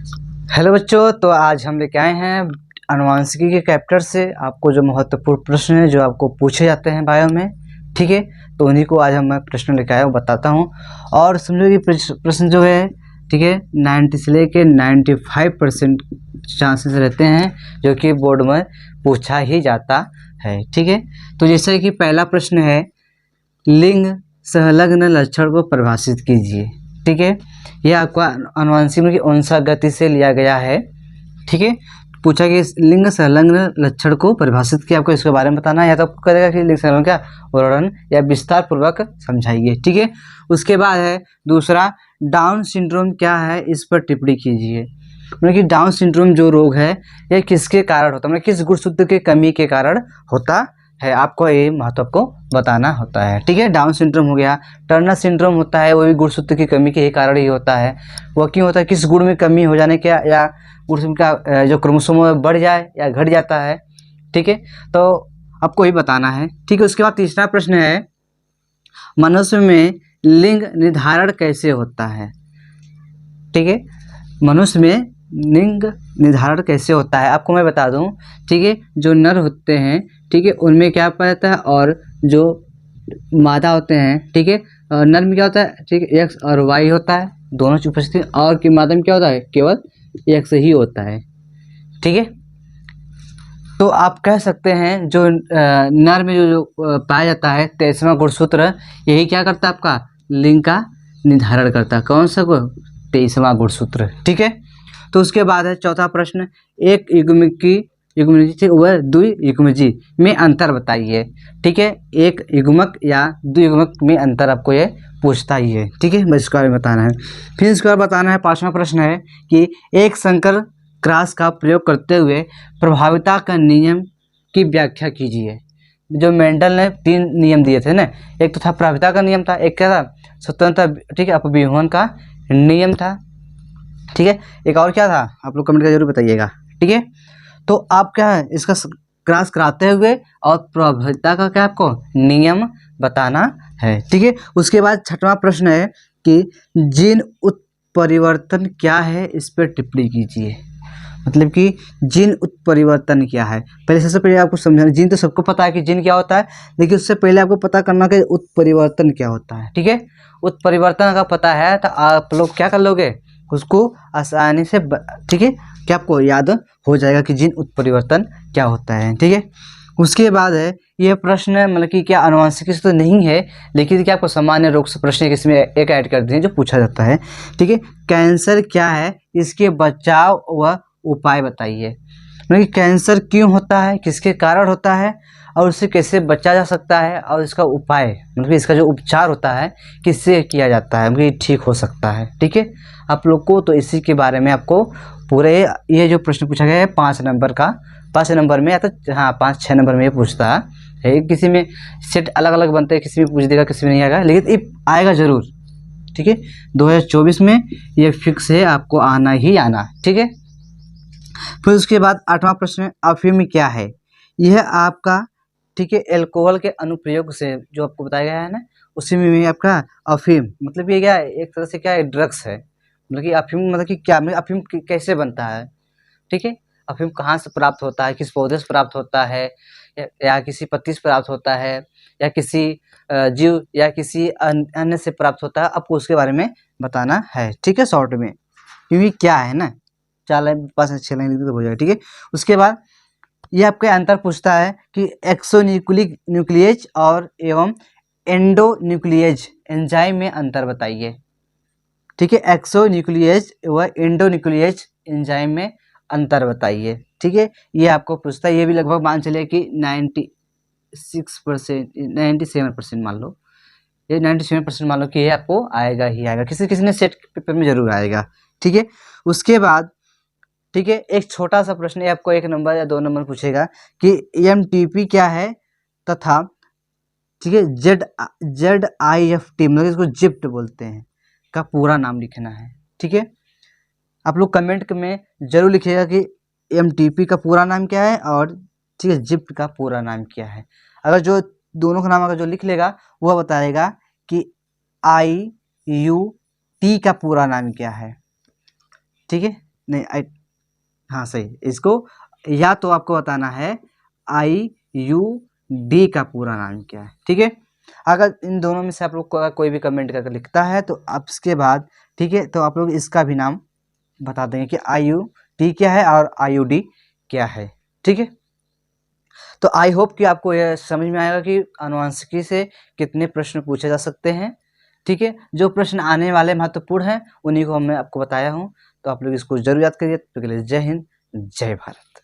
Hello बच्चों, तो आज हम लेके आए हैं अनुवांशिकी के चैप्टर से आपको जो महत्वपूर्ण प्रश्न है जो आपको पूछे जाते हैं बायो में। ठीक है, तो उन्हीं को आज हम प्रश्न लेके आया हूँ, बताता हूँ। और समझो कि प्रश्न जो है, ठीक है, 90 से लेके 95% चांसेस रहते हैं जो कि बोर्ड में पूछा ही जाता है। ठीक है, तो जैसे कि पहला प्रश्न है, लिंग संलग्न लक्षण को परिभाषित कीजिए। ठीक है, यह आपका अनुवांशिक की अंशा गति से लिया गया है। ठीक है, पूछा कि लिंग संलग्न लक्षण को परिभाषित किया, आपको इसके बारे में बताना है, या तो आपको करेगा कि लिंग संलग्न का वर्णन या विस्तार पूर्वक समझाइए। ठीक है, उसके बाद है दूसरा, डाउन सिंड्रोम क्या है, इस पर टिप्पणी कीजिए। मतलब कि डाउन सिंड्रोम जो रोग है यह किसके कारण होता है, मतलब किस गुणसूत्र की कमी के कारण होता है, आपको ये महत्व को बताना होता है। ठीक है, डाउन सिंड्रोम हो गया। टर्नर सिंड्रोम होता है, वो भी गुणसूत्र की कमी के ही कारण ही होता है। वो क्यों होता है, किस गुण में कमी हो जाने के, या गुणसूत्र का जो क्रोमोसोम बढ़ जाए या घट जाता है। ठीक है, तो आपको ही बताना है। ठीक है, उसके बाद तीसरा प्रश्न है, मनुष्य में लिंग निर्धारण कैसे होता है। ठीक है, मनुष्य में लिंग निर्धारण कैसे होता है, आपको मैं बता दूं। ठीक है, जो नर होते हैं, ठीक है, उनमें क्या पाया जाता है, और जो मादा होते हैं, ठीक है, नर में क्या होता है, ठीक है, एक्स और वाई होता है, दोनों की उपस्थिति, और कि मादा में क्या होता है, केवल एक्स ही होता है। ठीक है, तो आप कह सकते हैं जो नर में जो पाया जाता है 23वां गुणसूत्र, यही क्या करता है, आपका लिंग का निर्धारण करता है। कौन सा 23वां गुणसूत्र। ठीक है, तो उसके बाद है चौथा प्रश्न, एक युग्मजी व द्वियुग्मजी में अंतर बताइए। ठीक है, एक युग्मक या द्वियुग्मक में अंतर आपको ये पूछता ही है। ठीक है, बस इसके बारे में बताना है। फिर इसके बाद बताना है, पांचवा प्रश्न है कि एक संकर क्रॉस का प्रयोग करते हुए प्रभाविता का नियम की व्याख्या कीजिए। जो मेंडल ने 3 नियम दिए थे ना, एक तो था प्रभाविता का नियम था, एक क्या था, स्वतंत्र, ठीक है, अपव्यूहन का नियम था। ठीक है, एक और क्या था, आप लोग कमेंट कर जरूर बताइएगा। ठीक है, तो आप क्या है, इसका क्रॉस कराते हुए और प्रभाविता का क्या आपको नियम बताना है। ठीक है, उसके बाद छठवां प्रश्न है कि जीन उत्परिवर्तन क्या है, इस पर टिप्पणी कीजिए। मतलब कि जीन उत्परिवर्तन क्या है, पहले सबसे पहले आपको समझाना, जीन तो सबको पता है कि जीन क्या होता है, लेकिन उससे पहले आपको पता करना कि उत्परिवर्तन क्या होता है। ठीक है, उत्परिवर्तन अगर पता है तो आप लोग क्या कर लोगे, उसको आसानी से ठीक है, क्या आपको याद हो जाएगा कि जीन उत्परिवर्तन क्या होता है। ठीक है, उसके बाद है ये प्रश्न, मतलब कि क्या अनुवांशिकी से तो नहीं है, लेकिन क्या आपको सामान्य रोग से प्रश्न इसमें एक ऐड कर दिए जो पूछा जाता है। ठीक है, कैंसर क्या है, इसके बचाव व उपाय बताइए। मतलब कि कैंसर क्यों होता है, किसके कारण होता है, और उससे कैसे बचा जा सकता है, और इसका उपाय, मतलब कि इसका जो उपचार होता है किससे किया जाता है, मतलब ठीक हो सकता है। ठीक है, आप लोग को तो इसी के बारे में आपको पूरे ये जो प्रश्न पूछा गया है 5 नंबर का, 5 नंबर में या तो हाँ 5-6 नंबर में ये पूछता है। किसी में सेट अलग अलग बनते हैं, किसी में पूछ देगा, किसी में नहीं आएगा, लेकिन ये आएगा जरूर। ठीक है, 2024 में ये फिक्स है, आपको आना ही आना। ठीक है, फिर उसके बाद 8वां प्रश्न, अफीम क्या है, यह आपका, ठीक है, अल्कोहल के अनुप्रयोग से जो आपको बताया गया है ना, उसी में आपका अफीम, मतलब ये क्या है, एक तरह से क्या है, ड्रग्स है। मतलब कि अफीम मतलब कि क्या, मतलब अफीम कैसे बनता है। ठीक है, अफीम कहाँ से प्राप्त होता है, किस पौधे से प्राप्त होता है, या किसी पत्ती से प्राप्त होता है, या किसी जीव या किसी अन्य से प्राप्त होता है, आपको उसके बारे में बताना है। ठीक है, शॉर्ट में, क्योंकि क्या है ना, 4 लाइन 5 से 6 लाइन लिखते तो हो जाएगा। ठीक है, उसके बाद ये आपके अंतर पूछता है कि एक्सोन्यूक्लिक न्यूक्लियेज और एवं एंडोन्यूक्लियेज एंजाइम में अंतर बताइए। ठीक है, एक्सोन्यूक्लियेज व एंडोन्यूक्लियेज एंजाइम में अंतर बताइए। ठीक है, ये आपको पूछता है, ये भी लगभग मान चलिए कि 96% 97% मान लो, ये 97% मान लो कि ये आपको आएगा ही आएगा, किसी किसी ने सेट पेपर में जरूर आएगा। ठीक है, उसके बाद, ठीक है, एक छोटा सा प्रश्न है, आपको 1 नंबर या 2 नंबर पूछेगा कि EMTP क्या है तथा, ठीक है, ZIFT मतलब इसको जिप्ट बोलते हैं का पूरा नाम लिखना है। ठीक है, आप लोग कमेंट में जरूर लिखिएगा कि EMTP का पूरा नाम क्या है, और ठीक है, जिप्ट का पूरा नाम क्या है। अगर जो दोनों का नाम अगर जो लिख लेगा वह बताएगा कि IUT का पूरा नाम क्या है। ठीक है, नहीं हाँ सही, इसको या तो आपको बताना है IUD का पूरा नाम क्या है, ठीक है। अगर इन दोनों में से आप लोग कोई भी कमेंट करके लिखता है तो अब इसके बाद ठीक है, तो आप लोग इसका भी नाम बता देंगे कि IUD क्या है और IUD क्या है, ठीक है। तो आई होप कि आपको यह समझ में आएगा कि आनुवंशिकी से कितने प्रश्न पूछे जा सकते हैं, ठीक है। जो प्रश्न आने वाले महत्वपूर्ण हैं उन्हीं को मैं आपको बताया हूँ, तो आप लोग इसको जरूर याद करिए। तो के लिए जय हिंद, जय भारत।